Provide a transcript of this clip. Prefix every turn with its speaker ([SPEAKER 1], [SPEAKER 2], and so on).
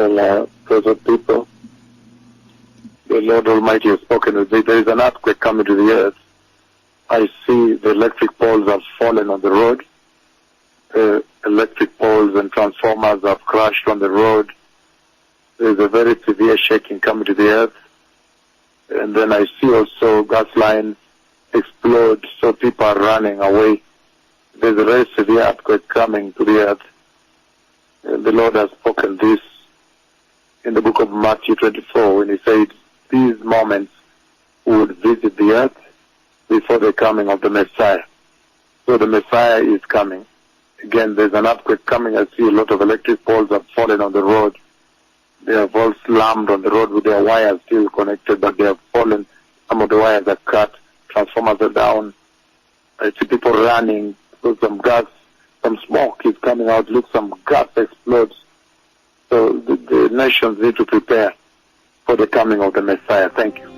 [SPEAKER 1] Terrestrial, present people. The Lord Almighty has spoken with me. There is an earthquake coming to the earth. I see the electric poles have fallen on the road. Electric poles and transformers have crashed on the road. There is a very severe shaking coming to the earth. And then I see also gas lines explode, so people are running away. There's a very severe earthquake coming to the earth. And the Lord has spoken this in the book of Matthew 24 when he said these moments would visit the earth before the coming of the Messiah. So the Messiah is coming. Again, there's an earthquake coming. I see a lot of electric poles have fallen on the road. They have all slammed on the road with their wires still connected, but they have fallen. Some of the wires are cut. Transformers are down. I see people running. Look, some gas, some smoke is coming out. Look, some gas explodes. So the nations need to prepare for the coming of the Messiah. Thank you.